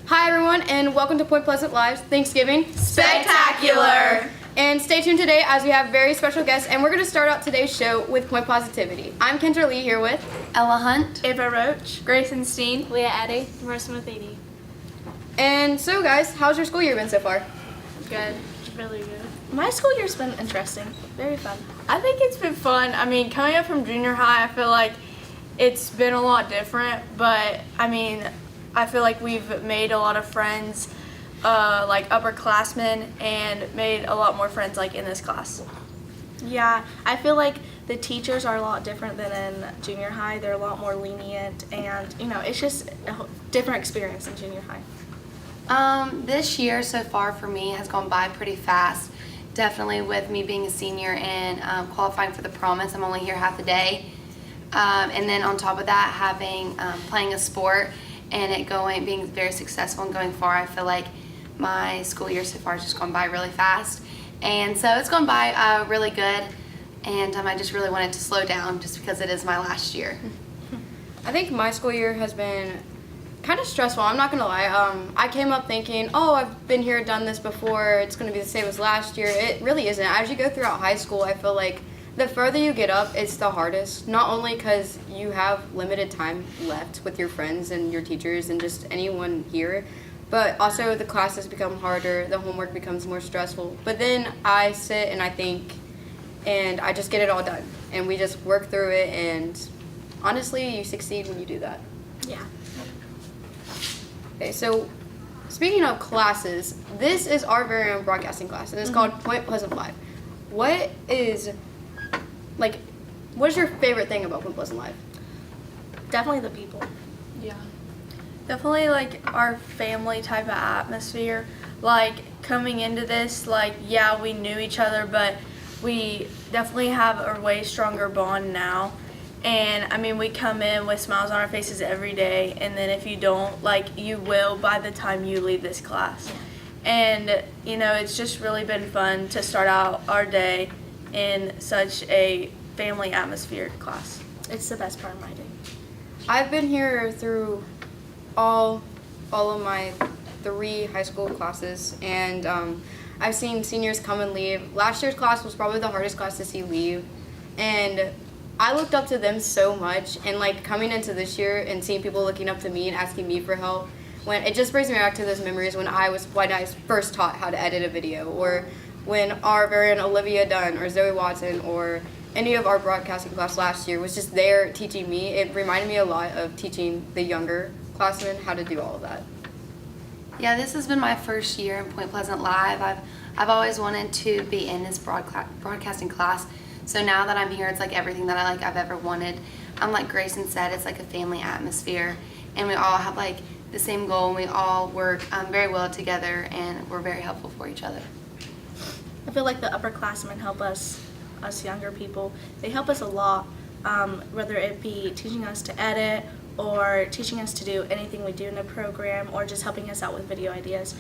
Hi everyone, and welcome to Point Pleasant Live's Thanksgiving Spectacular! And stay tuned today as we have very special guests, and we're going to start out today's show with Point Positivity. I'm Kendra Lee here with Ella Hunt, Ava Roach, Grayson Steen, Leah Eddy, Marissa Matheny. And so guys, how's your school year been so far? Good, really good. My school year's been interesting, very fun. I think it's been fun. I mean, coming up from junior high, I feel like it's been a lot different, but I mean, I feel like we've made a lot of friends, like upperclassmen, and made a lot more friends like in this class. Yeah, I feel like the teachers are a lot different than in junior high. They're a lot more lenient, and it's just a different experience in junior high. this year so far for me has gone by pretty fast. Definitely with me being a senior and qualifying for the Promise. I'm only here half a day. And then on top of that, having playing a sport and it being very successful and going far, I feel like my school year so far has just gone by really fast. And so it's gone by really good, and I just really wanted to slow down just because it is my last year. I think my school year has been kind of stressful, I'm not going to lie. I came up thinking, oh, I've been here, done this before, it's going to be the same as last year. It really isn't. As you go throughout high school, I feel like the further you get up, it's the hardest. Not only because you have limited time left with your friends and your teachers and just anyone here, but also the classes become harder, the homework becomes more stressful. But then I sit and I think, and I just get it all done. And we just work through it, and honestly, you succeed when you do that. Yeah. Okay, so speaking of classes, this is our very own broadcasting class, and it's called Point Pleasant Live. What is your favorite thing about Point Pleasant Live? Definitely the people. Yeah. Definitely like our family type of atmosphere. Like coming into this, like, yeah, we knew each other, but we definitely have a way stronger bond now. And I mean, we come in with smiles on our faces every day, and then if you don't, like, you will by the time you leave this class. And it's just really been fun to start out our day in such a family atmosphere class. It's the best part of my day. I've been here through all of my 3 high school classes, and I've seen seniors come and leave. Last year's class was probably the hardest class to see leave, and I looked up to them so much, and like coming into this year and seeing people looking up to me and asking me for help, when it just brings me back to those memories when I first taught how to edit a video, or when our very own Olivia Dunn or Zoe Watson or any of our broadcasting class last year was just there teaching me. It reminded me a lot of teaching the younger classmen how to do all of that. Yeah, this has been my first year in Point Pleasant Live. I've always wanted to be in this broadcasting class. So now that I'm here, it's like everything that I've ever wanted. Like Grayson said, it's like a family atmosphere, and we all have like the same goal, and we all work very well together, and we're very helpful for each other. I feel like the upperclassmen help us younger people. They help us a lot, whether it be teaching us to edit or teaching us to do anything we do in a program, or just helping us out with video ideas.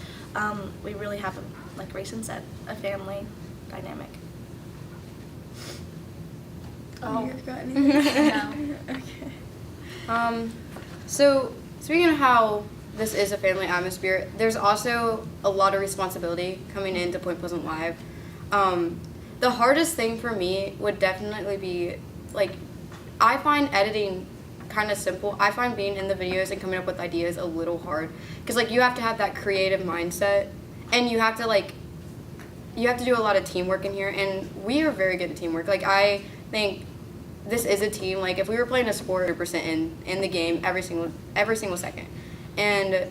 We really have, like Grayson said, a family dynamic. Oh, you got anything? No. Okay. So speaking of how this is a family atmosphere, there's also a lot of responsibility coming into Point Pleasant Live. The hardest thing for me would definitely be, like, I find editing kind of simple. I find being in the videos and coming up with ideas a little hard, because like you have to have that creative mindset, and you have to do a lot of teamwork in here, and we are very good at teamwork. Like, I think this is a team. Like, if we were playing a sport, 100% in the game every single second. And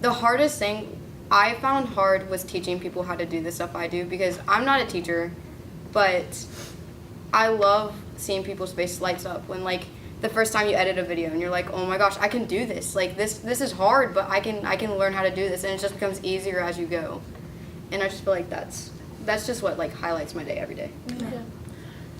the hardest thing I found hard was teaching people how to do the stuff I do, because I'm not a teacher, but I love seeing people's face lights up when, like, the first time you edit a video and you're like, oh my gosh, I can do this. Like, this is hard, but I can learn how to do this, and it just becomes easier as you go. And I just feel like that's just what, like, highlights my day every day. Yeah,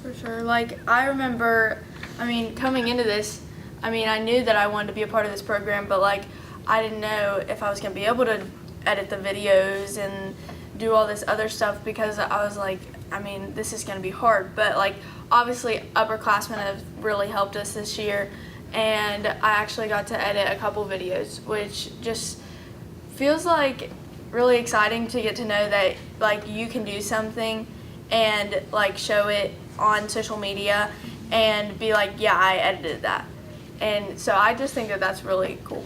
for sure. Like, I remember, coming into this, I knew that I wanted to be a part of this program, but like, I didn't know if I was going to be able to edit the videos and do all this other stuff, because I was like, this is going to be hard. But like, obviously upperclassmen have really helped us this year, and I actually got to edit a couple videos, which just feels like really exciting to get to know that like you can do something and like show it on social media and be like, yeah, I edited that. And so I just think that that's really cool.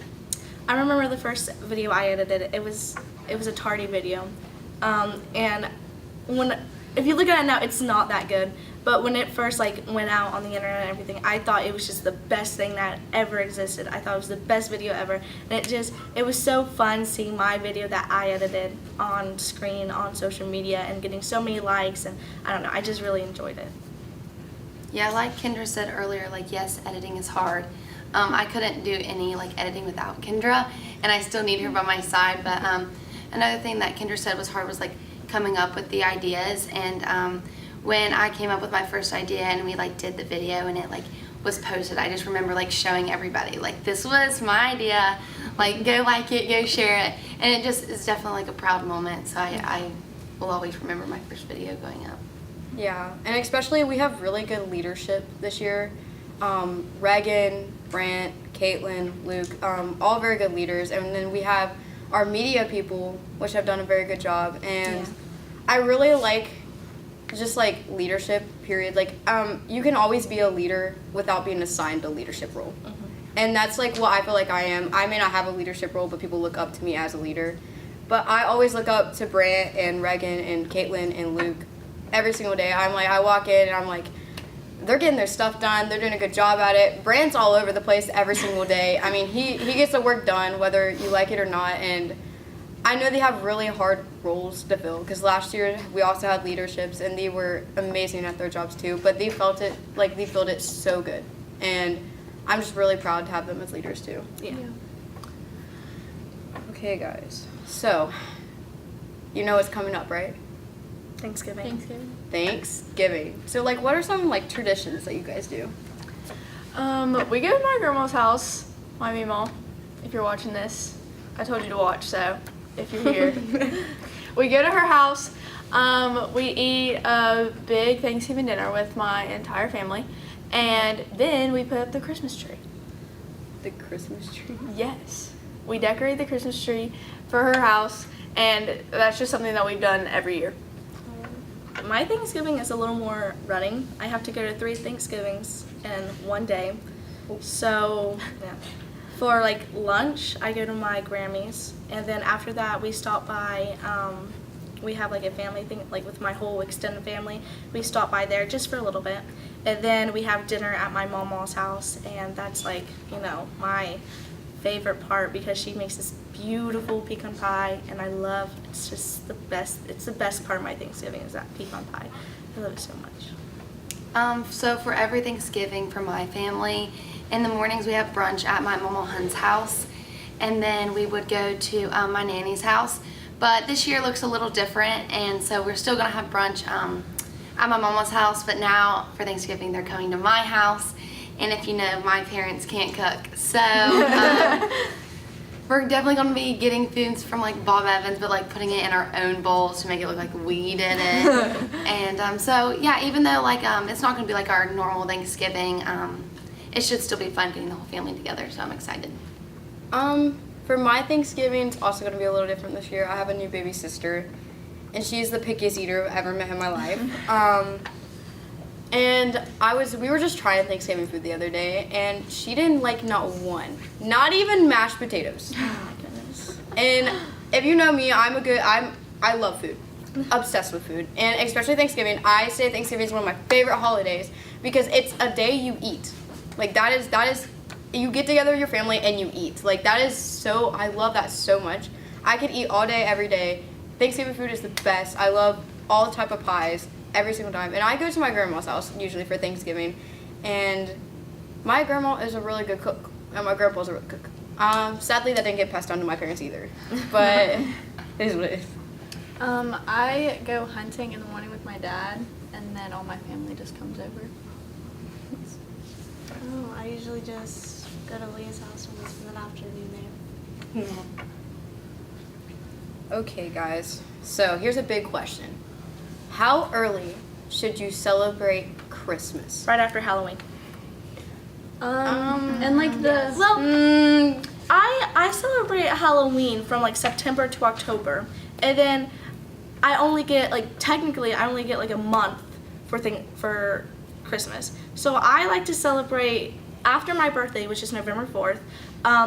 I remember the first video I edited. It was a tardy video, and if you look at it now, it's not that good. But when it first like went out on the internet and everything, I thought it was just the best thing that ever existed. I thought it was the best video ever, and it was so fun seeing my video that I edited on screen on social media and getting so many likes, and I don't know, I just really enjoyed it. Yeah, like Kendra said earlier, like yes, editing is hard. I couldn't do any like editing without Kendra, and I still need her by my side. But another thing that Kendra said was hard was like coming up with the ideas. And when I came up with my first idea and we like did the video and it like was posted, I just remember like showing everybody like this was my idea, like go like it, go share it, and it just is definitely like a proud moment. So I will always remember my first video going up. Yeah, and especially we have really good leadership this year. Reagan, Brant, Caitlin, Luke, all very good leaders. And then we have our media people, which have done a very good job. And I really like just like leadership, period. Like, you can always be a leader without being assigned a leadership role. And that's like what I feel like I am. I may not have a leadership role, but people look up to me as a leader. But I always look up to Brant and Reagan and Caitlin and Luke every single day. I walk in and I'm like, they're getting their stuff done. They're doing a good job at it. Brand's all over the place every single day. I mean, he gets the work done whether you like it or not. And I know they have really hard roles to fill because last year we also had leaderships and they were amazing at their jobs too. But they filled it so good. And I'm just really proud to have them as leaders too. Yeah. Okay, guys. So, you know what's coming up, right? Thanksgiving. Thanksgiving. So, like, what are some, like, traditions that you guys do? We go to my grandma's house, my Meemaw, if you're watching this. I told you to watch, so if you're here. We go to her house. We eat a big Thanksgiving dinner with my entire family, and then we put up the Christmas tree. The Christmas tree? Yes. We decorate the Christmas tree for her house, and that's just something that we've done every year. My Thanksgiving is a little more running. I have to go to 3 Thanksgivings in one day. So, yeah. For like lunch, I go to my Grammy's, and then after that, we stop by. We have like a family thing, like with my whole extended family. We stop by there just for a little bit, and then we have dinner at my mama's house, and that's like my favorite part because she makes this beautiful pecan pie, and it's just the best. It's the best part of my Thanksgiving is that pecan pie. I love it so much. So for every Thanksgiving for my family, in the mornings we have brunch at my Mama Hun's house, and then we would go to my nanny's house. But this year looks a little different, and so we're still gonna have brunch at my mama's house, but now for Thanksgiving they're coming to my house. And if you know, my parents can't cook, so we're definitely going to be getting foods from like Bob Evans, but like putting it in our own bowls to make it look like we did it. And so yeah, even though like it's not going to be like our normal Thanksgiving, it should still be fun getting the whole family together. So I'm excited. For my Thanksgiving, it's also going to be a little different this year. I have a new baby sister, and she's the pickiest eater I've ever met in my life. And we were just trying Thanksgiving food the other day, and she didn't like not one, not even mashed potatoes. Oh my goodness. And if you know me, I love food, obsessed with food, and especially Thanksgiving. I say Thanksgiving is one of my favorite holidays because it's a day you eat. Like that is you get together with your family and you eat. Like that is so, I love that so much. I could eat all day, every day. Thanksgiving food is the best. I love all type of pies. Every single time. And I go to my grandma's house usually for Thanksgiving, and my grandma is a really good cook, and my grandpa's a really good cook. Sadly, that didn't get passed down to my parents either, but it is what it is. I go hunting in the morning with my dad, and then all my family just comes over. Oh, I usually just go to Leah's house and spend the afternoon there. Okay, guys, so here's a big question. How early should you celebrate Christmas? Right after Halloween. And like the Well, Mm, I celebrate Halloween from like September to October, and then I only get technically I only get like a month for Christmas. So I like to celebrate after my birthday, which is November 4th.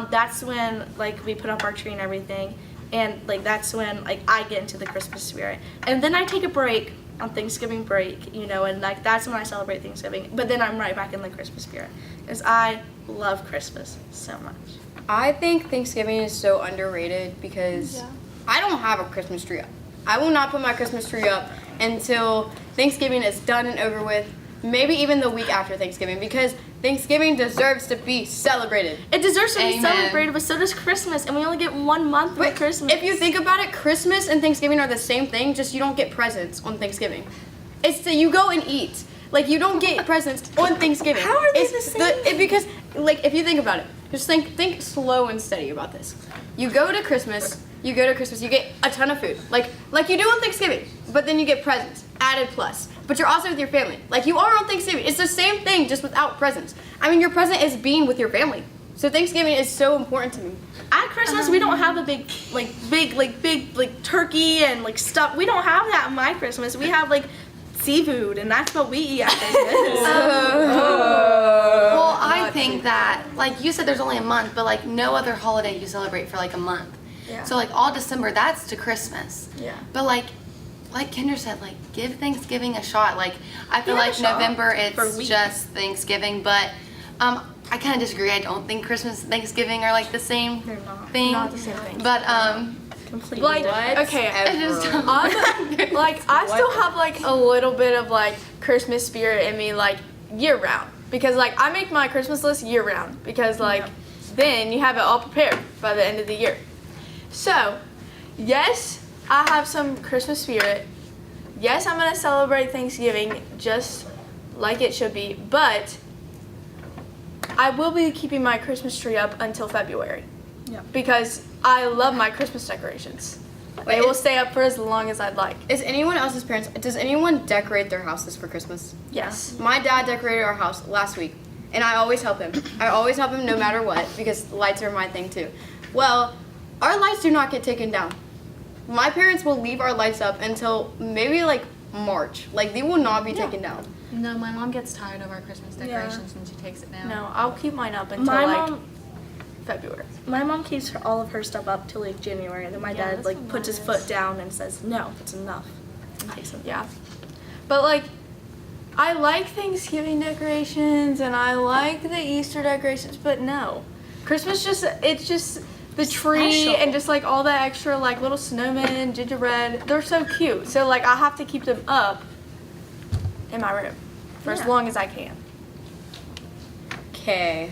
That's when like we put up our tree and everything, and like that's when like I get into the Christmas spirit. And then I take a break on Thanksgiving break, and like that's when I celebrate Thanksgiving. But then I'm right back in the Christmas spirit, because I love Christmas so much. I think Thanksgiving is so underrated because I don't have a Christmas tree up. I will not put my Christmas tree up until Thanksgiving is done and over with, maybe even the week after Thanksgiving, because Thanksgiving deserves to be celebrated. It deserves to be Amen. celebrated, but so does Christmas, and we only get 1 month But of Christmas. if you think about it, Christmas and Thanksgiving are the same thing, just you don't get presents on Thanksgiving. It's that you go and eat. Like, you don't get presents on Thanksgiving. How are they It's the same? because, like, if you think about it, just think slow and steady about this. You go to Christmas, you get a ton of food, like you do on Thanksgiving, but then you get presents, added plus. But you're also with your family, like you are on Thanksgiving. It's the same thing, just without presents. I mean, your present is being with your family. So Thanksgiving is so important to me. At Christmas, we don't have a big turkey and like stuff. We don't have that in my Christmas. We have like seafood, and that's what we eat at Christmas. Well, I think that, like you said, there's only a month, but like no other holiday you celebrate for like a month. Yeah. So like all December, that's to Christmas. Yeah. But like Kendra said, like give Thanksgiving a shot. Like I feel Give it a like shot November for a it's week. just Thanksgiving, but I kind of disagree. I don't think Christmas and Thanksgiving are like the same They're not. thing. Not the same thing. But Completely Like, different. okay, I just don't. I'm, like, I still have like a little bit of like Christmas spirit in me, like year round, because like I make my Christmas list year round, because like then you have it all prepared by the end of the year. So, yes, I have some Christmas spirit. Yes, I'm gonna celebrate Thanksgiving just like it should be, but I will be keeping my Christmas tree up until February. Yeah. Because I love my Christmas decorations. They will stay up for as long as I'd like. Is anyone else's parents, does anyone decorate their houses for Christmas? Yes. My dad decorated our house last week, and I always help him. I always help him no matter what, because lights are my thing too. Well, our lights do not get taken down. My parents will leave our lights up until maybe like March. Like, they will not be taken down. no, my mom gets tired of our Christmas decorations and she takes it down. No, I'll keep mine up until My like mom, February. my mom keeps all of her stuff up till like January, and then my Yeah, dad that's like what puts his mine foot is. down and says, "No, it's enough." And takes it. Yeah. But like I like Thanksgiving decorations and I like the Easter decorations, but no. Christmas it's just the tree Special. and just like all the extra like little snowmen, gingerbread. They're so cute. So like I have to keep them up in my room for as Yeah. long as I can. Okay,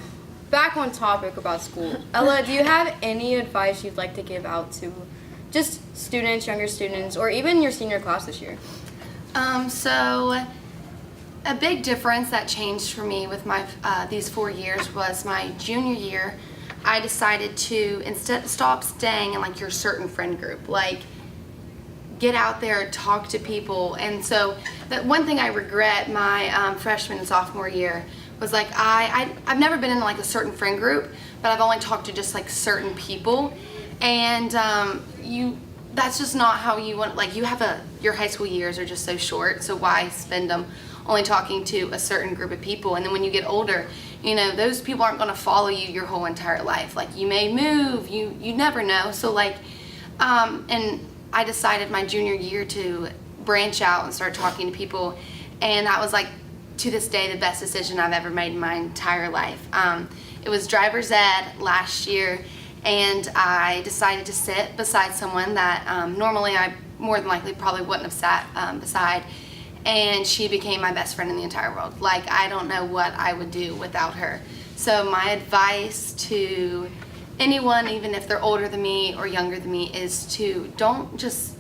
back on topic about school. Ella, do you have any advice you'd like to give out to just students, younger students, or even your senior class this year? So a big difference that changed for me with my these 4 years was my junior year. I decided to instead stop staying in like your certain friend group, like get out there, talk to people. And so that one thing I regret my freshman and sophomore year was like I've never been in like a certain friend group, but I've only talked to just like certain people, and that's just not how you want. Like your high school years are just so short, so why spend them only talking to a certain group of people? And then when you get older, those people aren't going to follow you your whole entire life. Like you may move, you never know. So like and I decided my junior year to branch out and start talking to people, and that was like to this day the best decision I've ever made in my entire life. It was driver's ed last year, and I decided to sit beside someone that normally I more than likely probably wouldn't have sat beside, and she became my best friend in the entire world. Like, I don't know what I would do without her. So my advice to anyone, even if they're older than me or younger than me, is to don't just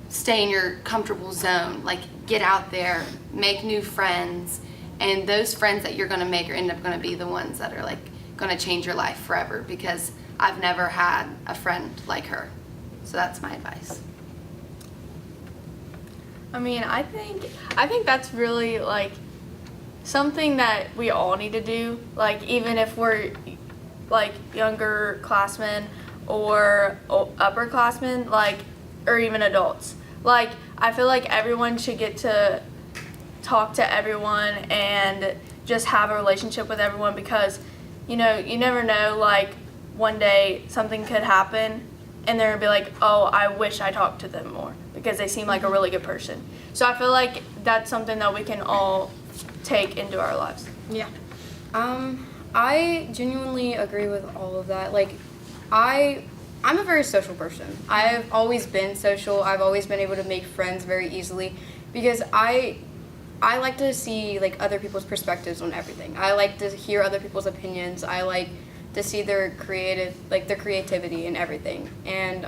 stay in your comfortable zone. Like, get out there, make new friends, and those friends that you're going to make are end up going to be the ones that are like going to change your life forever, because I've never had a friend like her. So that's my advice. I mean, I think that's really like something that we all need to do. Like even if we're like younger classmen or upperclassmen, like or even adults. Like I feel like everyone should get to talk to everyone and just have a relationship with everyone because you never know, like one day something could happen and they're gonna be like, oh, I wish I talked to them more because they seem like a really good person. So I feel like that's something that we can all take into our lives. Yeah. I genuinely agree with all of that. Like, I'm a very social person. I've always been social. I've always been able to make friends very easily because I like to see like other people's perspectives on everything. I like to hear other people's opinions. I like to see their creativity in everything. And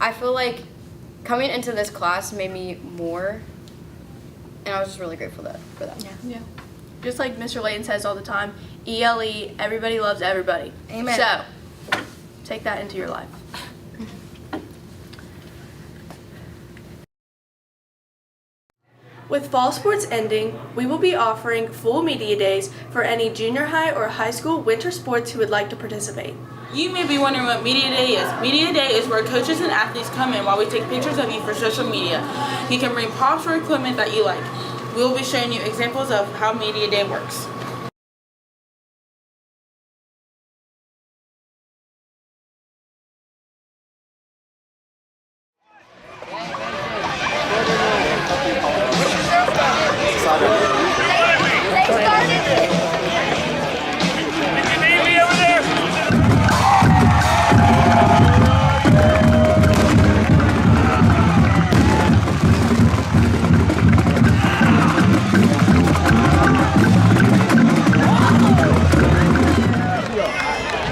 I feel like coming into this class made me more, and I was just really grateful for that. Yeah. Just like Mr. Layton says all the time, ELE, everybody loves everybody. Amen. So, take that into your life. With fall sports ending, we will be offering full media days for any junior high or high school winter sports who would like to participate. You may be wondering what Media Day is. Media Day is where coaches and athletes come in while we take pictures of you for social media. You can bring props or equipment that you like. We will be showing you examples of how Media Day works.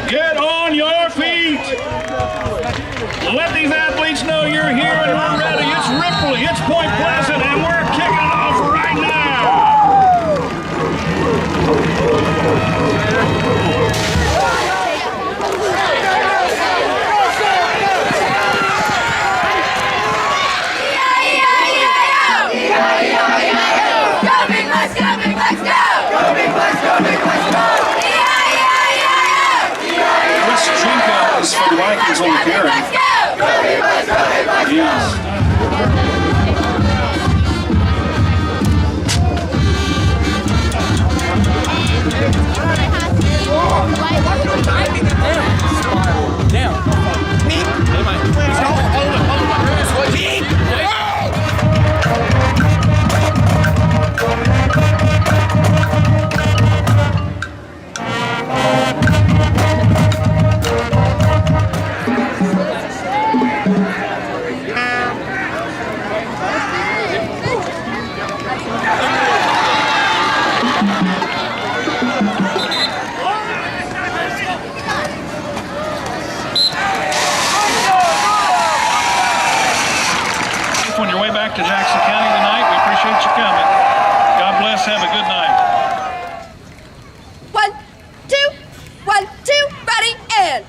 Get on your feet. Let these athletes know you're here and we're ready. It's Ripley, it's Point Pleasant, and we're kicking it off right This jingle is for Vikings on the Karen. Yes. On your way back to Jackson County tonight, we appreciate you coming. God bless, have a good night. 1, 2, 1, 2, ready, and.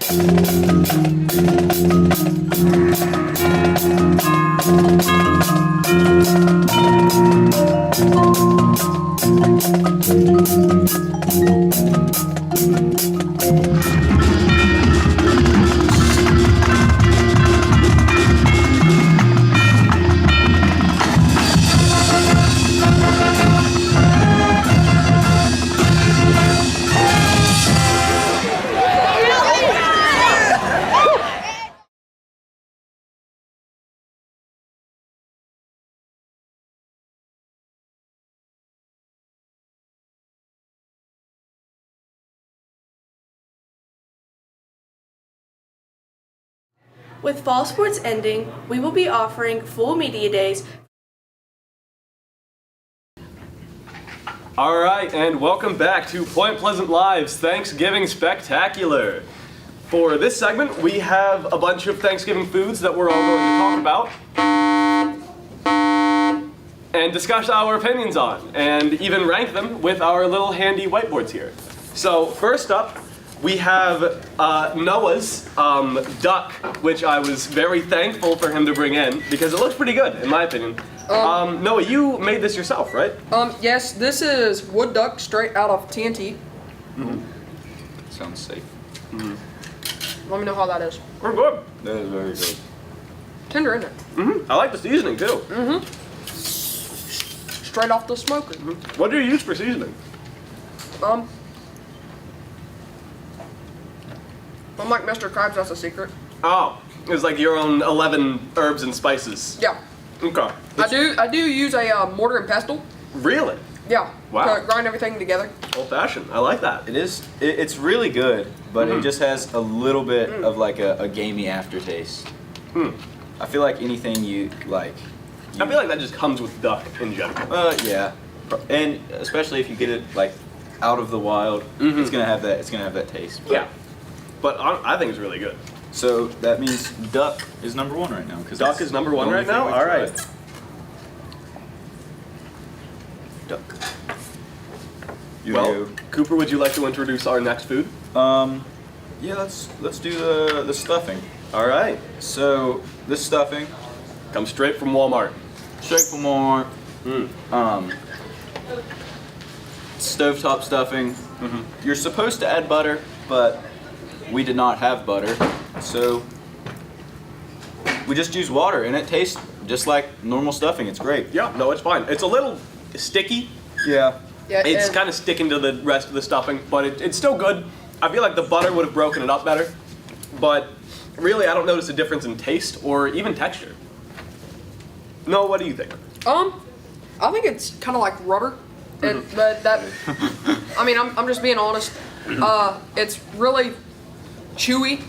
With fall sports ending, we will be offering full media days. All right, and welcome back to Point Pleasant Live's Thanksgiving Spectacular. For this segment, we have a bunch of Thanksgiving foods that we're all going to talk about and discuss our opinions on, and even rank them with our little handy whiteboards here. So first up, we have Noah's duck, which I was very thankful for him to bring in because it looks pretty good, in my opinion. Noah, you made this yourself, right? Yes, this is wood duck straight out of TNT. Sounds safe. Let me know how that is. We're good. That is very good. Tender, isn't it? I like the seasoning too. Straight off the smoker. What do you use for seasoning? Unlike Mr. Krabs, that's a secret. Oh, it's like your own 11 herbs and spices. Yeah. Okay. I do use a mortar and pestle. Really? Yeah. Wow. To grind everything together. Old fashioned. I like that. It is. It's really good, but it just has a little bit of like a gamey aftertaste. I feel like anything you like. I feel like that just comes with duck in general. Yeah, and especially if you get it like out of the wild, it's gonna have that. It's gonna have that taste. Yeah. But I think it's really good. So that means duck is number one right now. Cause Duck is number one right now? All right. Duck. Well, Cooper, would you like to introduce our next food? Yeah, let's do the stuffing. All right. So this stuffing comes straight from Walmart. Straight from Walmart. Stovetop stuffing. You're supposed to add butter, but we did not have butter, so we just use water, and it tastes just like normal stuffing. It's great. Yeah, no, it's fine. It's a little sticky. Yeah. Yeah. It's kind of sticking to the rest of the stuffing, but it's still good. I feel like the butter would have broken it up better, but really I don't notice a difference in taste or even texture. No, what do you think? I think it's kind of like rubber. I mean, I'm just being honest. It's really chewy,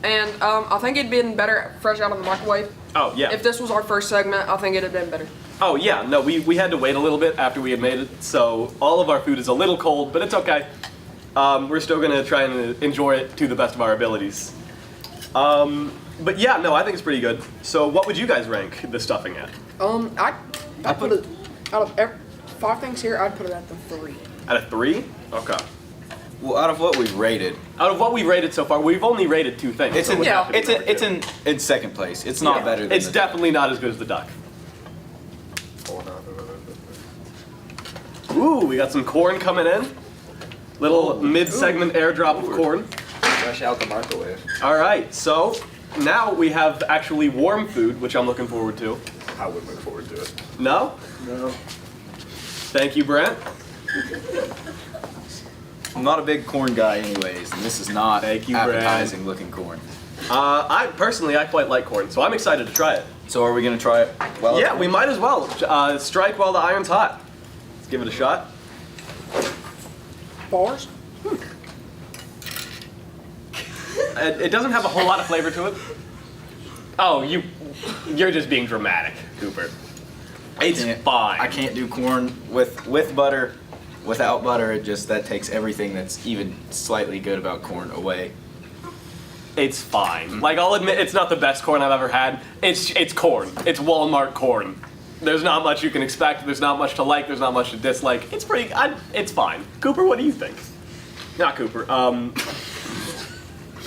and I think it'd been better fresh out of the microwave. Oh, yeah. If this was our first segment, I think it'd have been better. Oh, yeah. No, we had to wait a little bit after we had made it, so all of our food is a little cold, but it's okay. We're still going to try and enjoy it to the best of our abilities. But yeah, no, I think it's pretty good. So what would you guys rank the stuffing at? I put it, out of 5 things here, I'd put it at the 3. At a 3? Okay. Well, out of what we've rated, Out of what we've rated so far, we've only rated 2 things. it's so in it would have to be number it's 2. in second place. It's not better than It's the definitely not as good as the duck. Ooh, we got some corn coming in. Little mid-segment airdrop of corn. fresh out the microwave. All right, so now we have actually warm food, which I'm looking forward to. I would look forward to it. No? No. Thank you, Brent. I'm not a big corn guy anyways, and this is not Thank you, Brad. appetizing looking corn. I quite like corn, so I'm excited to try it. So are we gonna try it? Well, Yeah, we might as well. Strike while the iron's hot. Let's give it a shot. Bars? It doesn't have a whole lot of flavor to it. Oh, you're just being dramatic, Cooper. It's fine. I can't do corn with butter. Without butter, that takes everything that's even slightly good about corn away. It's fine. Like, I'll admit it's not the best corn I've ever had. It's corn. It's Walmart corn. There's not much you can expect. There's not much to like. There's not much to dislike. It's it's fine. Cooper, what do you think? Not Cooper.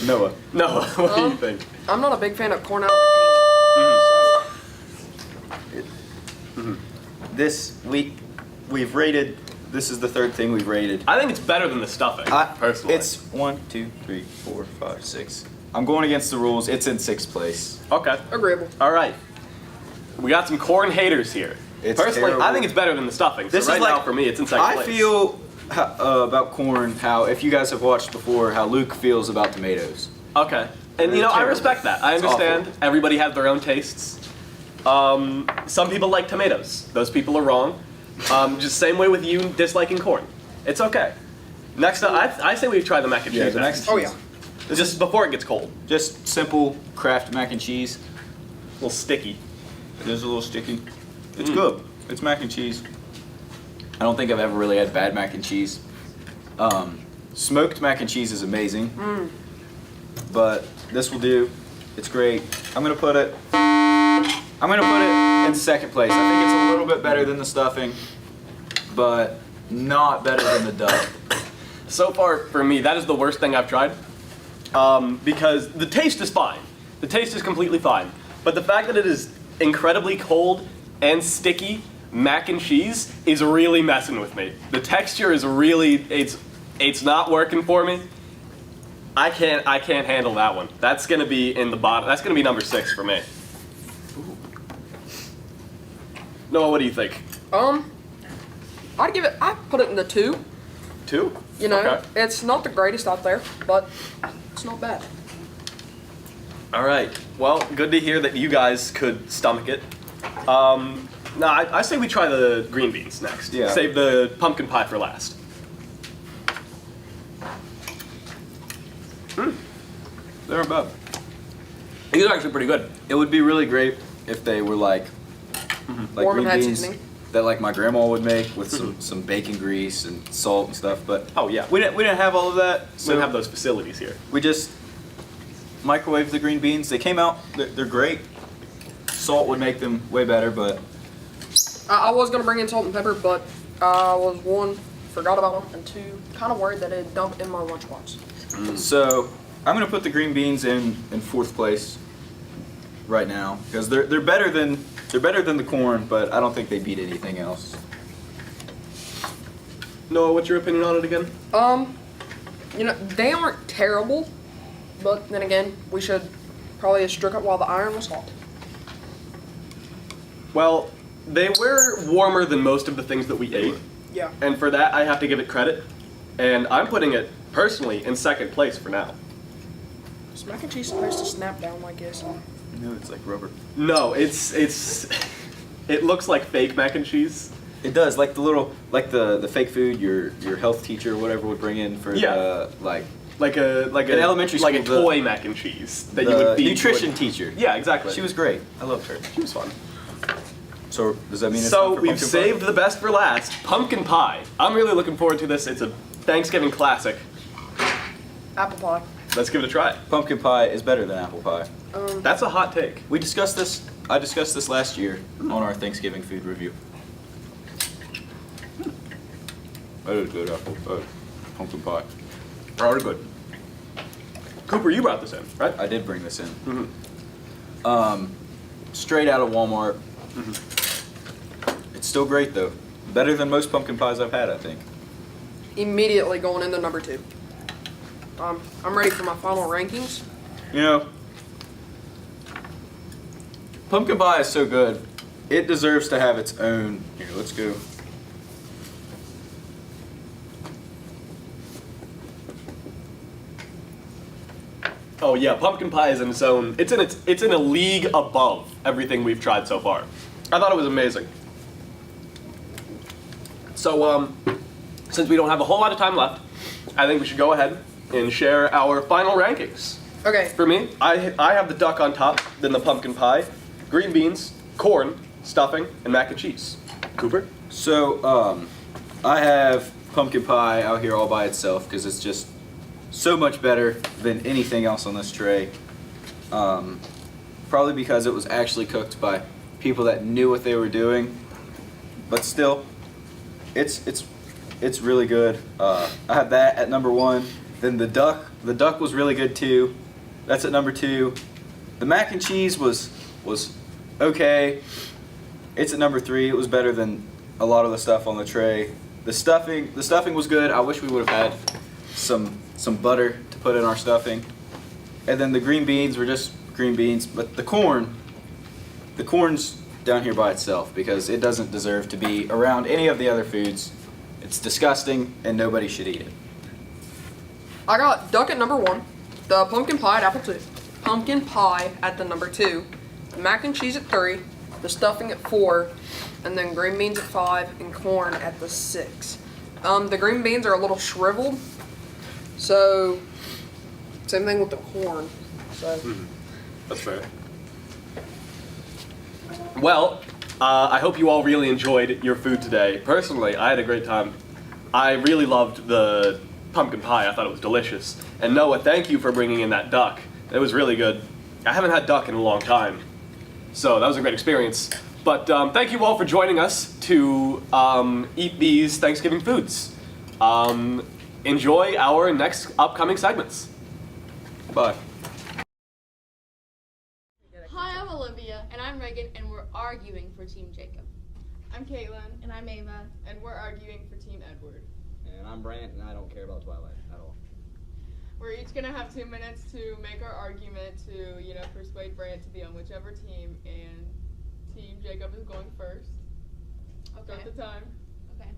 Noah. Noah, what do you think? I'm not a big fan of corn out of the can. This week we've rated. This is the third thing we've rated. I think it's better than the stuffing, personally. It's 1, 2, 3, 4, 5, 6. I'm going against the rules. It's in 6th place. Okay. Agreeable. All right. We got some corn haters here. It's personally, terrible. I think it's better than the stuffing. This so is right like, now, for me, it's in second I place. feel about corn how, if you guys have watched before, how Luke feels about tomatoes. Okay. And They're I terrible. respect that. I It's understand. awful. Everybody has their own tastes. Some people like tomatoes. Those people are wrong. Just same way with you disliking corn. It's okay. Next up, I say we try the mac and cheese. Yeah, the mac and next. Oh yeah. Just before it gets cold. Just simple Kraft mac and cheese. A little sticky. It is a little sticky. It's good. It's mac and cheese. I don't think I've ever really had bad mac and cheese. Smoked mac and cheese is amazing. But this will do. It's great. I'm gonna put it in second place. I think it's a little bit better than the stuffing, but not better than the duck. So far, for me, that is the worst thing I've tried. Because the taste is fine. The taste is completely fine. But the fact that it is incredibly cold and sticky mac and cheese is really messing with me. The texture is really, it's not working for me. I can't handle that one. That's gonna be in the bottom. That's gonna be number 6 for me. Noah, what do you think? I'd put it in the 2. 2? You know, Okay. it's not the greatest out there, but it's not bad. All right. Well, good to hear that you guys could stomach it. No, I say we try the green beans next. Yeah. Save the pumpkin pie for last. They're about. These are actually pretty good. It would be really great if they were like Warm and green had beans seasoning. that like my grandma would make with some bacon grease and salt and stuff. But Oh yeah. we didn't have all of that. We So don't have those facilities here. we just microwaved the green beans. They came out. They're great. Salt would make them way better, but I was gonna bring in salt and pepper, but I was 1, forgot about them, and 2, kind of worried that it'd dump in my lunchbox. so I'm gonna put the green beans in 4th place right now because they're better than the corn, but I don't think they beat anything else. Noah, what's your opinion on it again? You know, they aren't terrible, but then again, we should probably have struck it while the iron was hot. Well, they were warmer than most of the things that we ate, Yeah. and for that I have to give it credit. And I'm putting it personally in 2nd place for now. Is mac and cheese supposed to snap down like this? No, it's like rubber. No, it looks like fake mac and cheese. It does, like the fake food your health teacher or whatever would bring in for Yeah. the like Like In an elementary like a school, the- toy mac and cheese that you the would feed nutrition to teacher. Yeah, exactly. She was great. I loved her. She was fun. So does that mean it's So time for we've pumpkin saved pie? the best for last. Pumpkin pie. I'm really looking forward to this. It's a Thanksgiving classic. Apple pie. Let's give it a try. Pumpkin pie is better than apple pie. That's a hot take. We discussed this. I discussed this last year on our Thanksgiving food review. That is good apple. Pumpkin pie. Already good. Cooper, you brought this in, right? I did bring this in. Mhm. Straight out of Walmart. It's still great though. Better than most pumpkin pies I've had, I think. Immediately going into number 2. I'm ready for my final rankings. You know, pumpkin pie is so good. It deserves to have its own. Here, let's go. Oh yeah, pumpkin pie is in its own. It's in a league above everything we've tried so far. I thought it was amazing. So since we don't have a whole lot of time left, I think we should go ahead and share our final rankings. Okay. For me, I have the duck on top, then the pumpkin pie, green beans, corn, stuffing, and mac and cheese. Cooper? So, I have pumpkin pie out here all by itself because it's just so much better than anything else on this tray. Probably because it was actually cooked by people that knew what they were doing. But still, it's really good. I have that at number 1. Then the duck was really good too. That's at number 2. The mac and cheese was okay. It's at number 3. It was better than a lot of the stuff on the tray. The stuffing was good. I wish we would have had some butter to put in our stuffing. And then the green beans were just green beans, but the corn's down here by itself because it doesn't deserve to be around any of the other foods. It's disgusting and nobody should eat it. I got duck at number 1, the pumpkin pie at apple 2, pumpkin pie at the number 2, the mac and cheese at 3, the stuffing at 4, and then green beans at 5 and corn at the 6. The green beans are a little shriveled, so same thing with the corn. So That's fair. Well, I hope you all really enjoyed your food today. Personally, I had a great time. I really loved the pumpkin pie. I thought it was delicious. And Noah, thank you for bringing in that duck. It was really good. I haven't had duck in a long time, so that was a great experience. But thank you all for joining us to eat these Thanksgiving foods. Enjoy our next upcoming segments. Bye. Hi, I'm Olivia, and I'm ready Megan, and we're arguing for Team Jacob. I'm Caitlin. And I'm Ava. And we're arguing for Team Edward. And I'm Brant, and I don't care about Twilight at all. We're each gonna have 2 minutes to make our argument to, persuade Brant to be on whichever team, and Team Jacob is going first. Start the time. Okay.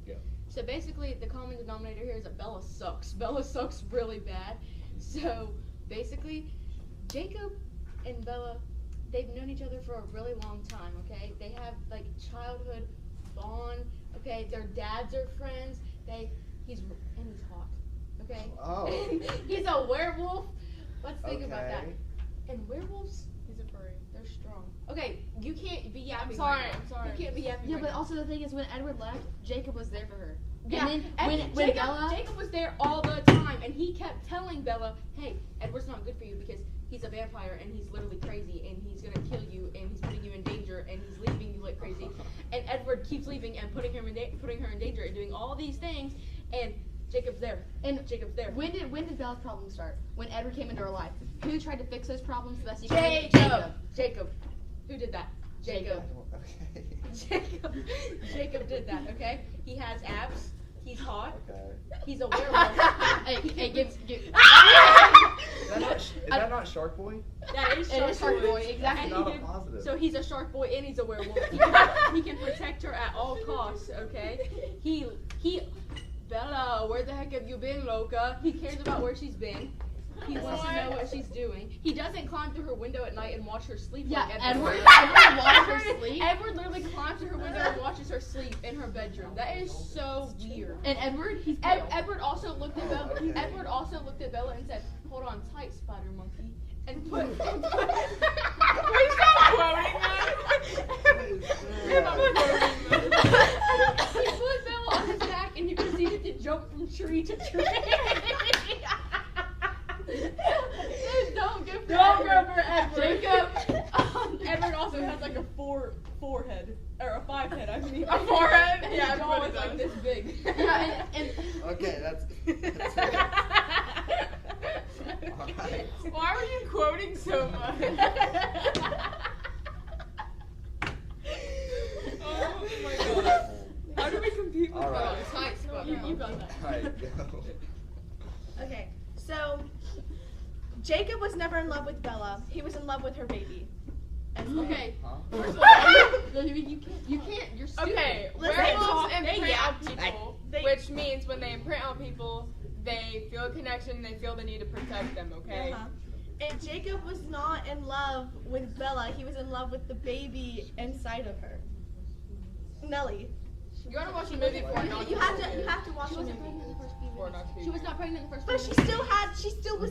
Go. So basically, the common denominator here is that Bella sucks. Bella sucks really bad. So basically, Jacob and Bella, they've known each other for a really long time, okay? They have like childhood bond, okay? Their dads are friends. He's hot, okay? Oh. And he's a werewolf. Let's think about that. Okay. And werewolves, He's a furry. they're strong. Okay, you can't be yapping. sorry, right now. I'm sorry. You can't be yapping. Yeah, right but now. also the thing is, when Edward left, Jacob was there for her. Yeah, And then and when Jacob, Bella, Jacob was there all the time, and he kept telling Bella, "Hey, Edward's not good for you because he's a vampire and he's literally crazy and he's gonna kill you and he's putting you in danger and he's leaving you like crazy." And Edward keeps leaving and putting her in danger and doing all these things, and Jacob's there. And Jacob's there. when did Bella's problems start? When Edward came into her life. Who tried to fix those problems the best he could? Jacob. Who did that? Jacob. Okay. Jacob did that. Okay. He has abs. He's hot. Okay. He's a werewolf. Hey, give. Is that not Shark Boy? That is It is Shark Boy, exactly. And Not he a positive. So he's a shark boy and he's a werewolf. He can protect her at all costs, okay? He Bella, where the heck have you been, Loca? He cares about where she's been. He wants to know what she's doing. He doesn't climb through her window at night and watch her sleep Yeah, like Edward Edward. watched her sleep. Edward literally climbs through her window and watches her sleep in her bedroom. That is so weird. And Edward, he's pale. Edward also looked at Bella. Okay. Edward also looked at Bella and said, "Hold on tight, spider monkey," and put. Please stop quoting He put Bella on his back and he proceeded to jump from tree to tree. Don't go for Edward. Jacob. Edward also has like a forehead or a 5 head. I mean, A forehead? And Yeah, his jaw everybody is like does. this big. Yeah, and Okay, that's Alright. Why were you quoting so much? Oh my god. How do we compete with All right. that? Tight spot. You got that. Alright, go. Okay, so Jacob was never in love with Bella. He was in love with her baby. Okay. Huh? First of all, you can't. You're stupid. Okay, Listen, werewolves they imprint yap on people, They- which means when they imprint on people, they feel a connection, they feel the need to protect them, okay? Uh-huh. And Jacob was not in love with Bella. He was in love with the baby inside of her. Nellie. You gotta watch the movie for not You have to watch She the wasn't movie. pregnant in the first few For minutes. not to be She was not pregnant in the first But few she minutes. still was.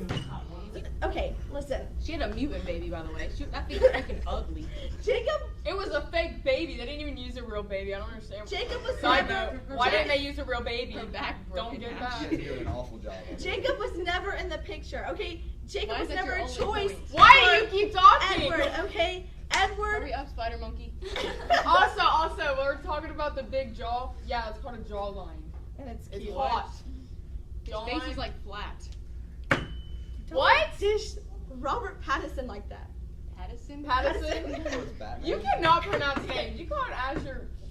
Okay, listen. She had a mutant baby, by the way. That thing's freaking ugly. Jacob. It was a fake baby. They didn't even use a real baby. I don't understand. Jacob was Side never. note, why didn't they use a real baby? Her back broke Don't in get half. that. She's doing an awful job. Jacob was never in the picture. Okay, Jacob Why was is that never your a only choice. point? Why do you keep talking? Edward. Okay, Edward. Hurry up, spider monkey. Also, we're talking about the big jaw. Yeah, it's called a jawline. And it's It's cute. hot. His face is like flat. What? Dish Robert Pattinson like that. Patterson? Patterson. It's Batman. You cannot pronounce names. You call it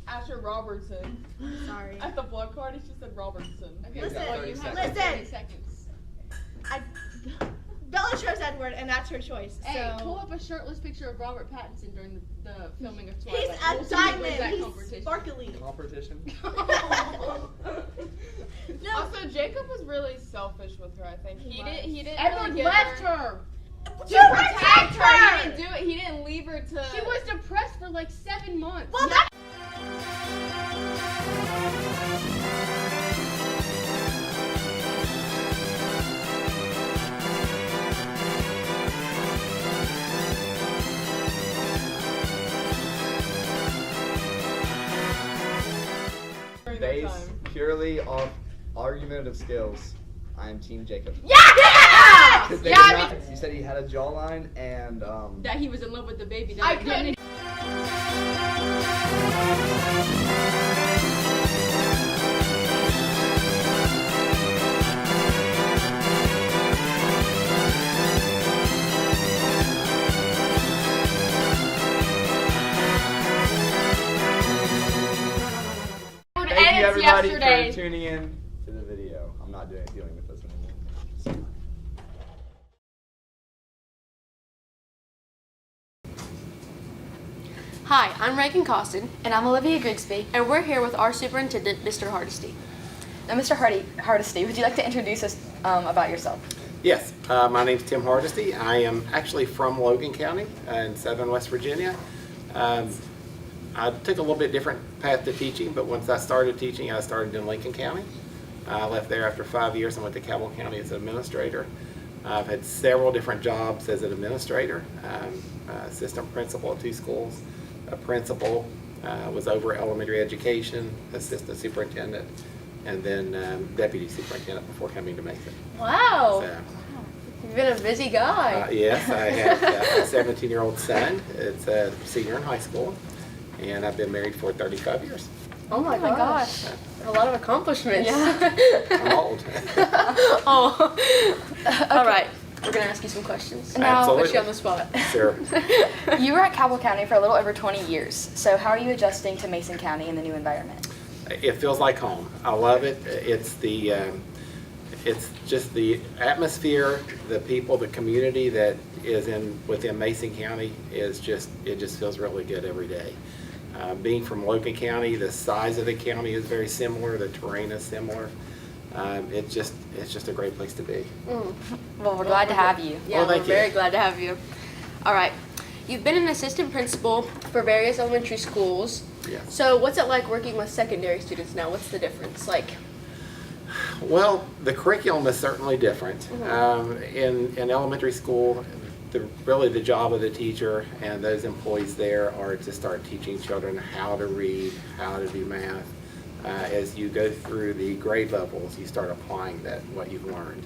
Asher Robertson. Sorry. At the blood card, she said Robertson. Okay, Listen, well, you have listen. 30 seconds. Bella chose Edward, and that's her choice. Hey, so. pull up a shirtless picture of Robert Pattinson during the filming of Twilight. He's We'll a see who wins diamond. that He's competition. sparkly. Competition. No. Also, Jacob was really selfish with her. I think he didn't. Edward really give left her. her. To protect He her. didn't do it. He didn't leave her to. She was depressed for like 7 months. Well, that's during that Based time. purely off argumentative skills, I am Team Jacob. Yeah! 'Cause they Yeah, did not- you said he had a jawline and That he was in love with the baby. That I didn't- couldn't. everybody yesterday. for tuning in to the video. I'm not dealing with this anymore. Hi, I'm Reagan Costin, And I'm Olivia Grigsby. and we're here with our superintendent, Mr. Hardesty. Now, Mr. Hardesty, would you like to introduce us about yourself? Yes, my name's Tim Hardesty. I am actually from Logan County in southern West Virginia. I took a little bit different path to teaching, but once I started teaching, I started in Lincoln County. I left there after 5 years and went to Cabell County as an administrator. I've had several different jobs as an administrator, assistant principal at 2 schools, a principal, was over elementary education, assistant superintendent, and then deputy superintendent before coming to Mason. Wow. So, You've been a busy guy. yes, I have a 17-year-old son. It's a senior in high school, and I've been married for 35 years. Oh my gosh. A lot of accomplishments. I'm old. Oh. All right. We're going to ask you some questions. Now, Put you on the spot. Sure. You were at Cabell County for a little over 20 years. So how are you adjusting to Mason County in the new environment? It feels like home. I love it. It's just the atmosphere, the people, the community that is within Mason County it just feels really good every day. Being from Logan County, the size of the county is very similar. The terrain is similar. It's just a great place to be. Well, we're glad to have you. Yeah, Well, we're thank you. very glad to have you. All right. You've been an assistant principal for various elementary schools. Yes. So what's it like working with secondary students now? What's the difference? Well, the curriculum is certainly different. In elementary school, really the job of the teacher and those employees there are to start teaching children how to read, how to do math. As you go through the grade levels, you start applying what you've learned.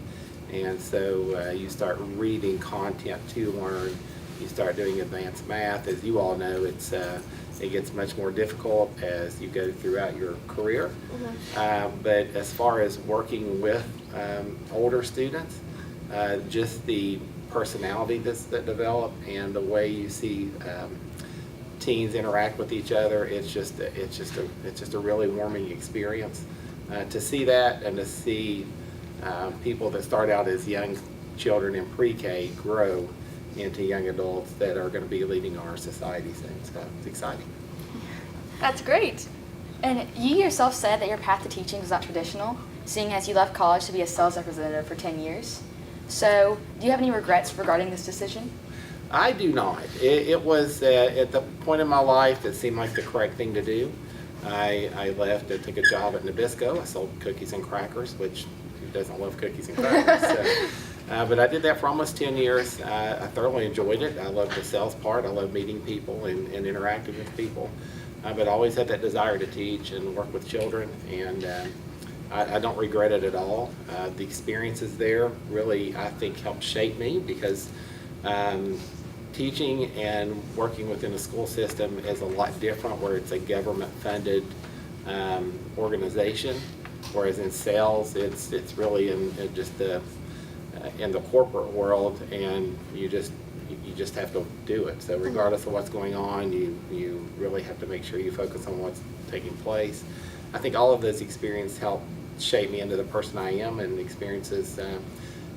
And so you start reading content to learn. You start doing advanced math. As you all know, it gets much more difficult as you go throughout your career. But as far as working with older students, just the personality that develop and the way you see teens interact with each other, it's just a really warming experience to see that and to see people that start out as young children in pre-K grow into young adults that are going to be leading our society soon. So it's exciting. That's great. And you yourself said that your path to teaching was not traditional, seeing as you left college to be a sales representative for 10 years. So do you have any regrets regarding this decision? I do not. It was at the point in my life that seemed like the correct thing to do. I left and took a job at Nabisco. I sold cookies and crackers, which who doesn't love cookies and crackers? But I did that for almost 10 years. I thoroughly enjoyed it. I loved the sales part. I love meeting people and interacting with people. But I always had that desire to teach and work with children, and I don't regret it at all. The experiences there really, I think, helped shape me because teaching and working within a school system is a lot different where it's a government-funded organization, whereas in sales, it's really in the corporate world, and you just have to do it. So regardless of what's going on, you really have to make sure you focus on what's taking place. I think all of those experiences help shape me into the person I am, and experiences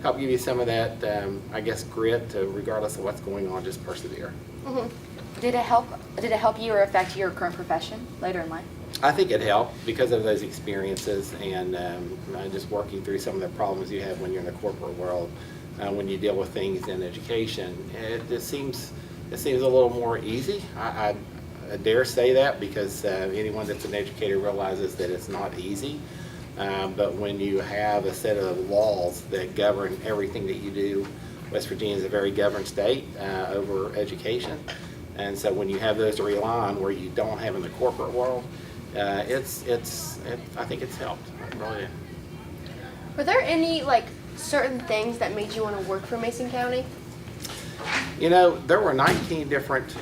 help give you some of that, I guess, grit to, regardless of what's going on, just persevere. Did it help you or affect your current profession later in life? I think it helped because of those experiences and just working through some of the problems you have when you're in the corporate world. When you deal with things in education, it seems a little more easy. I dare say that because anyone that's an educator realizes that it's not easy. But when you have a set of laws that govern everything that you do, West Virginia is a very governed state over education. And so when you have those to rely on where you don't have in the corporate world, I think it's helped. Really. Were there any certain things that made you want to work for Mason County? You know, there were 19 different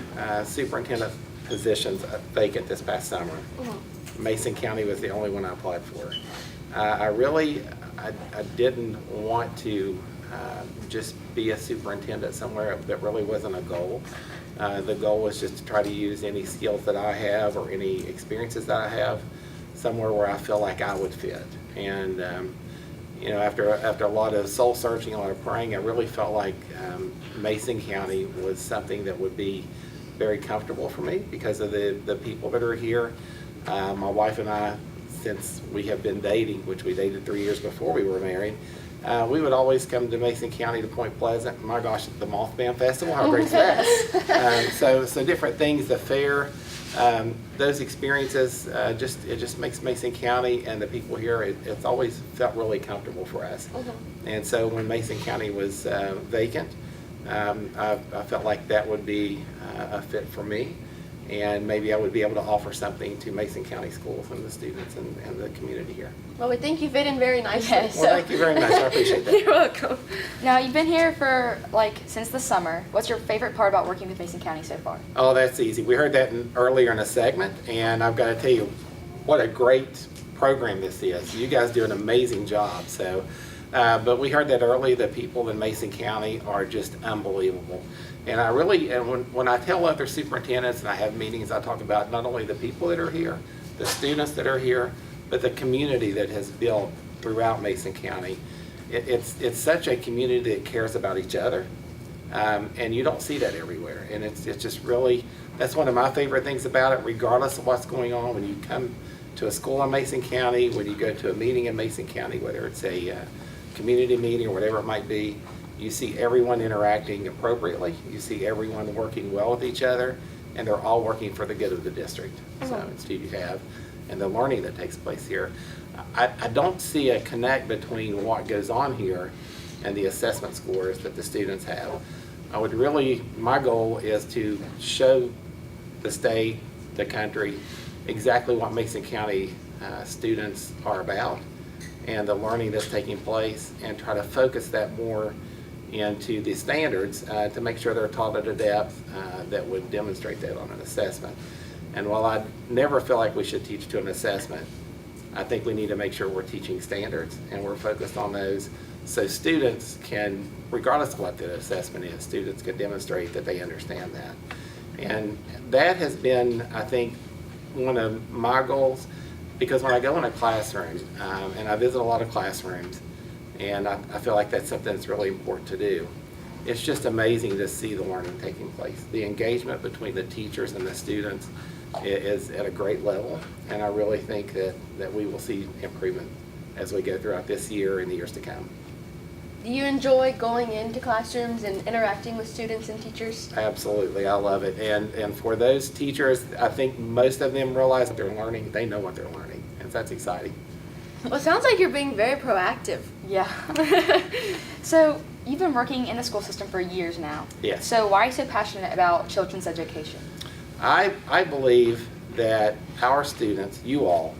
superintendent positions vacant this past summer. Mason County was the only one I applied for. I didn't want to just be a superintendent somewhere. That really wasn't a goal. The goal was just to try to use any skills that I have or any experiences that I have somewhere where I feel like I would fit. And you know, after a lot of soul searching, a lot of praying, I really felt like Mason County was something that would be very comfortable for me because of the people that are here. My wife and I, since we have been dating, which we dated 3 years before we were married, we would always come to Mason County to Point Pleasant. My gosh, the Mothman Festival, how great is that? So different things, the fair, those experiences, it just makes Mason County and the people here, it's always felt really comfortable for us. And so when Mason County was vacant, I felt like that would be a fit for me. And maybe I would be able to offer something to Mason County schools and the students and the community here. Well, we think you fit in very nicely. Yes. Well, thank you very much. I appreciate that. You're welcome. Now, you've been here for since the summer. What's your favorite part about working with Mason County so far? Oh, that's easy. We heard that earlier in a segment, and I've got to tell you what a great program this is. You guys do an amazing job. So, but we heard that early. The people in Mason County are just unbelievable. And I really, and when I tell other superintendents and I have meetings, I talk about not only the people that are here, the students that are here, but the community that has built throughout Mason County. It's such a community that cares about each other, and you don't see that everywhere. And it's just really, that's one of my favorite things about it, regardless of what's going on. When you come to a school in Mason County, when you go to a meeting in Mason County, whether it's a community meeting or whatever it might be, you see everyone interacting appropriately. You see everyone working well with each other, and they're all working for the good of the district. So it's what you have, and the learning that takes place here. I don't see a connect between what goes on here and the assessment scores that the students have. My goal is to show the state, the country, exactly what Mason County students are about and the learning that's taking place, and try to focus that more into the standards to make sure they're taught at a depth that would demonstrate that on an assessment. And while I never feel like we should teach to an assessment, I think we need to make sure we're teaching standards and we're focused on those so students can, regardless of what the assessment is, students can demonstrate that they understand that. And that has been, I think, one of my goals, because when I go in a classroom, and I visit a lot of classrooms, and I feel like that's something that's really important to do. It's just amazing to see the learning taking place. The engagement between the teachers and the students is at a great level, and I really think that we will see improvement as we go throughout this year and the years to come. Do you enjoy going into classrooms and interacting with students and teachers? Absolutely, I love it. And for those teachers, I think most of them realize that they're learning, they know what they're learning, and that's exciting. Well, it sounds like you're being very proactive. Yeah. So, you've been working in the school system for years now. Yes. So, why are you so passionate about children's education? I believe that our students, you all,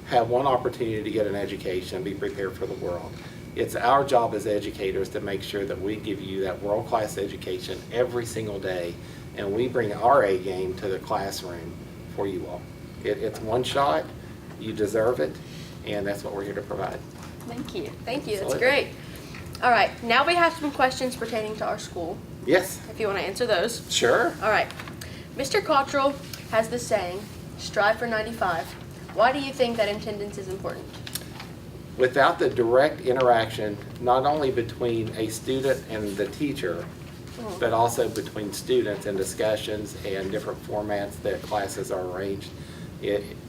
have one opportunity to get an education and be prepared for the world. It's our job as educators to make sure that we give you that world-class education every single day, and we bring our A game to the classroom for you all. It's one shot, you deserve it, and that's what we're here to provide. Thank you. Thank you. That's Absolutely. great. All right. Now we have some questions pertaining to our school. Yes. If you want to answer those. Sure. All right. Mr. Cottrell has this saying, strive for 95. Why do you think that attendance is important? Without the direct interaction, not only between a student and the teacher, but also between students and discussions and different formats that classes are arranged,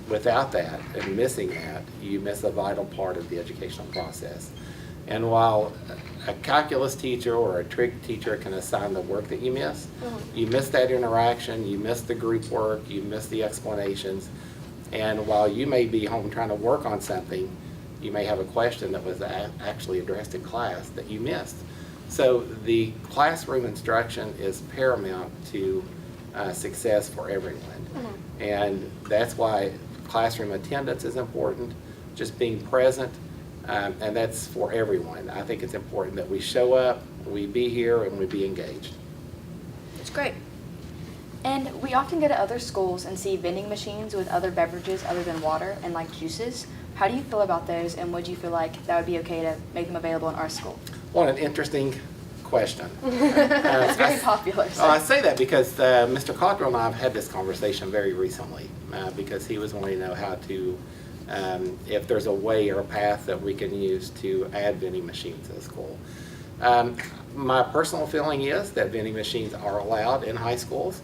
without that and missing that, you miss a vital part of the educational process. And while a calculus teacher or a trig teacher can assign the work that you miss that interaction, you miss the group work, you miss the explanations, and while you may be home trying to work on something, you may have a question that was actually addressed in class that you missed. So the classroom instruction is paramount to success for everyone. And that's why classroom attendance is important, just being present, and that's for everyone. I think it's important that we show up, we be here, and we be engaged. That's great. And we often go to other schools and see vending machines with other beverages other than water and like juices. How do you feel about those, and would you feel like that would be okay to make them available in our school? What an interesting question. It's very popular. So. I say that because Mr. Cottrell and I have had this conversation very recently because he was wanting to know how to if there's a way or a path that we can use to add vending machines to the school. My personal feeling is that vending machines are allowed in high schools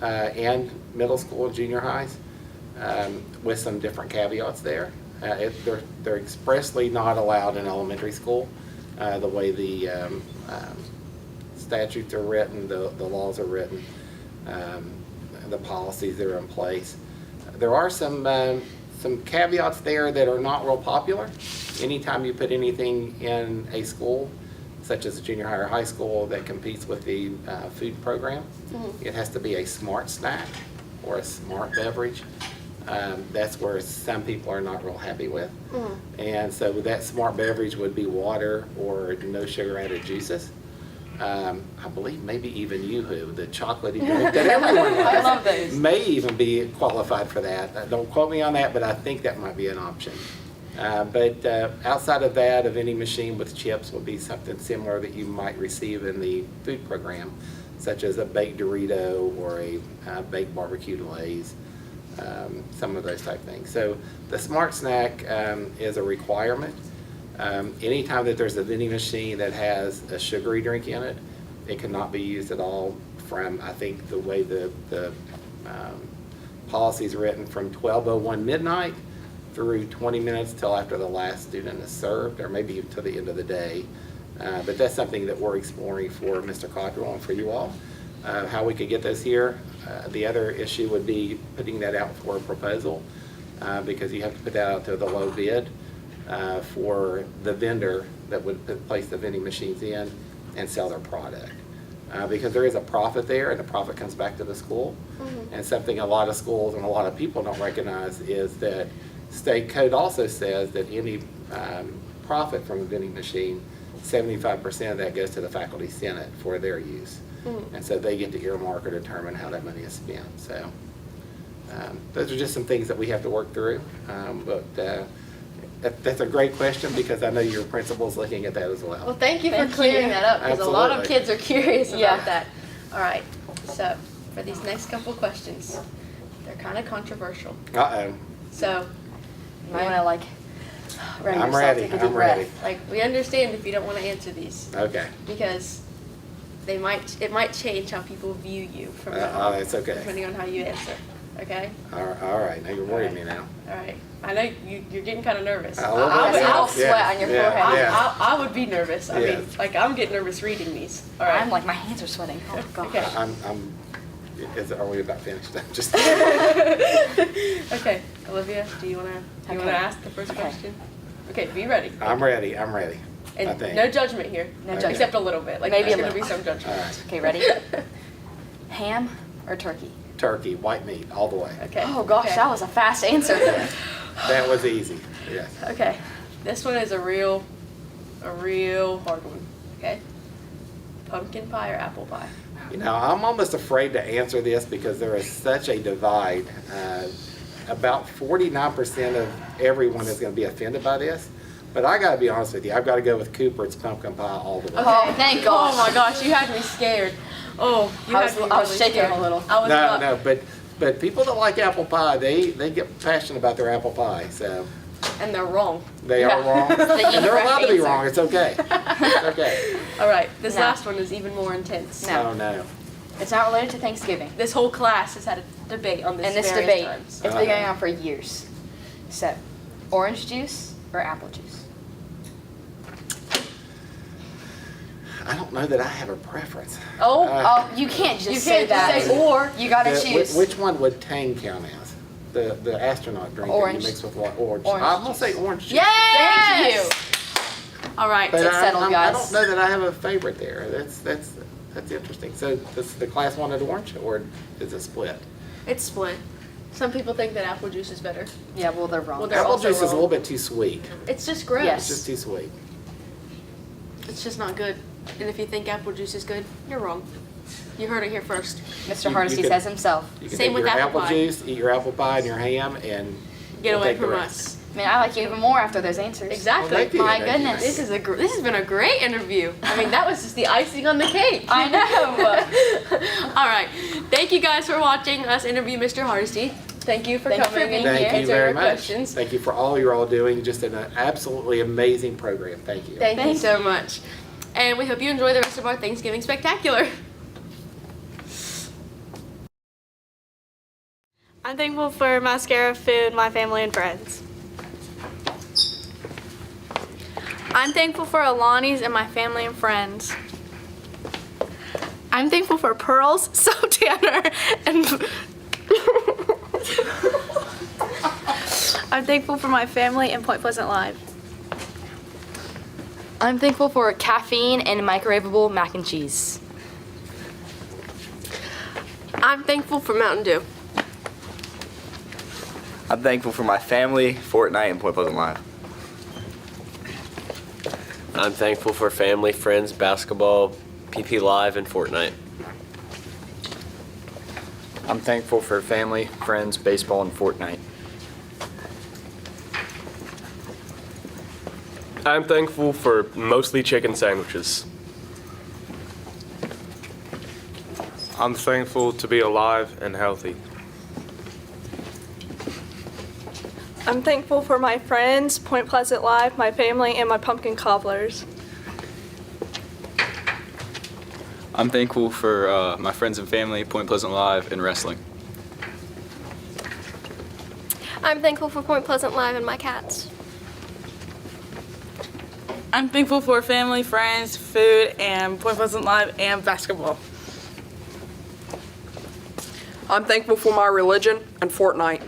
and middle school and junior highs, with some different caveats there. They're expressly not allowed in elementary school, the way the statutes are written, the laws are written, the policies that are in place. There are some caveats there that are not real popular. Anytime you put anything in a school, such as a junior high or high school that competes with the food program, it has to be a smart snack or a smart beverage. That's where some people are not real happy with. And so that smart beverage would be water or no sugar added juices. I believe maybe even Yoo-Hoo, the chocolatey drink that everyone loves. I love those. May even be qualified for that. Don't quote me on that, but I think that might be an option. But outside of that, a vending machine with chips would be something similar that you might receive in the food program, such as a baked Dorito or a baked barbecue Lay's, some of those type things. So the smart snack is a requirement. Anytime that there's a vending machine that has a sugary drink in it, it cannot be used at all from, I think, the way the policy is written, from 12:01 midnight through 20 minutes till after the last student is served, or maybe to the end of the day. But that's something that we're exploring for Mr. Cottrell and for you all, how we could get those here. The other issue would be putting that out for a proposal, because you have to put that out to the low bid for the vendor that would place the vending machines in and sell their product. Because there is a profit there, and the profit comes back to the school. And something a lot of schools and a lot of people don't recognize is that state code also says that any profit from a vending machine, 75% of that goes to the faculty senate for their use. And so they get to earmark or determine how that money is spent. So those are just some things that we have to work through. That's a great question, because I know your principal's looking at that as well. Well, thank you for clearing that up, because a lot of Absolutely. kids are curious about Yeah. that. All right, so for these next couple questions, they're kind of controversial. Uh-oh. So, You might want to, like, ready I'm yourself, ready, take a deep I'm breath. ready. like, we understand if you don't want to answer these, Okay. because it might change how people view you from now on, That's okay. depending on how you answer. Okay. All right, now you're worrying me now. All right. I know you're getting kind of nervous. A little I bit. would- I'll sweat on your forehead. Yeah. I would be nervous. I Yeah. mean, like, I'm getting nervous reading these. All right. I'm like, my hands are sweating. Oh, gosh. Okay. Are we about finished? I'm just. Okay, Olivia, do you wanna Okay. ask the first Okay. question? Okay, be ready. I'm ready. I And think. no judgment here. No judgment. Except a little bit. Like, Maybe there's a gonna be little. some judgment. All right. Okay, ready? Ham or turkey? Turkey, white meat, all the way. Okay. Oh, gosh, okay. that was a fast answer. That was easy. Yes. Okay. This one is a real hard one. Okay. Pumpkin pie or apple pie? You know, I'm almost afraid to answer this because there is such a divide. About 49% of everyone is going to be offended by this. But I got to be honest with you. I've got to go with Cooper's pumpkin pie all the way. Oh, thank gosh. Oh my gosh, you had me scared. Oh, you I had was- me I was really shaking scared. a little. I was No, about- no, but people that like apple pie, they get passionate about their apple pie. So And they're wrong. they are wrong. The And they're allowed to be incorrect wrong. It's okay. It's okay. All right, this No. last one is even more intense. No. Oh, no. It's not related to Thanksgiving. This whole class has had a debate on this And this various debate, times. it's been going on for years. So, orange juice or apple juice? I don't know that I have a preference. Oh, Oh, you can't just you say can't that. just say or. You gotta The- choose. Which one would Tang count as? The astronaut drink Orange. that you mix with what? Orange. Orange I'm gonna say orange juice. Yes! Thank you. All right. But It's settled, I guys. don't know that I have a favorite there. That's interesting. So does the class wanted orange, or is it split? It's split. Some people think that apple juice is better. Yeah, well, they're wrong. Well, they're Apple also juice is a wrong. little bit too sweet. It's just gross. Yes. It's just too sweet. It's just not good. And if you think apple juice is good, you're wrong. You heard it here first. Mr. You Hardesty could- says himself. You can Same take with your apple apple pie. juice, eat your apple pie and your ham, and Get we'll away take the from rest. us. I mean, I like you even more after those answers. Exactly. Well, thank you. My Thank you. goodness. This has been a great interview. I mean, that was just the icing on the cake. I know. All right. Thank you guys for watching us interview Mr. Hardesty. Thank you for Thank you for coming being and here. Thank you answering very our much. questions. Thank you for all you're all doing. Just an absolutely amazing program. Thank you. Thank you so much. And we hope you enjoy the rest of our Thanksgiving Spectacular. I'm thankful for mascara, food, my family, and friends. I'm thankful for Alani's and my family and friends. I'm thankful for Pearls, So Tanner, and I'm thankful for my family and Point Pleasant Live. I'm thankful for caffeine and microwavable mac and cheese. I'm thankful for Mountain Dew. I'm thankful for my family, Fortnite, and Point Pleasant Live. I'm thankful for family, friends, basketball, PP Live, and Fortnite. I'm thankful for family, friends, baseball, and Fortnite. I'm thankful for mostly chicken sandwiches. I'm thankful to be alive and healthy. I'm thankful for my friends, Point Pleasant Live, my family, and my pumpkin cobblers. I'm thankful for my friends and family, Point Pleasant Live, and wrestling. I'm thankful for Point Pleasant Live and my cats. I'm thankful for family, friends, food, and Point Pleasant Live and basketball. I'm thankful for my religion and Fortnite.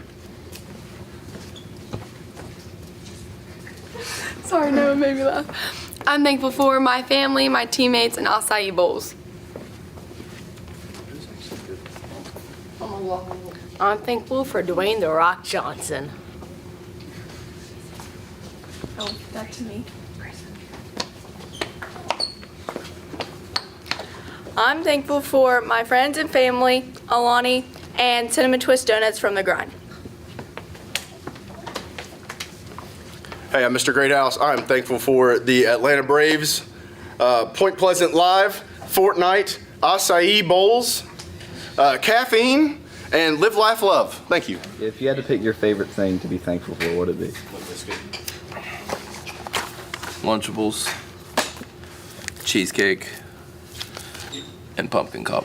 Sorry, no one made me laugh. I'm thankful for my family, my teammates, and acai bowls. I'm thankful for Dwayne The Rock Johnson. Oh, back to me. I'm thankful for my friends and family, Alani, and Cinnamon Twist Donuts from The Grind. Hey, I'm Mr. Greathouse. I'm thankful for the Atlanta Braves, Point Pleasant Live, Fortnite, acai bowls, caffeine, and live, laugh, love. Thank you. If you had to pick your favorite thing to be thankful for, what would it be? Lunchables, cheesecake, and pumpkin cobbler.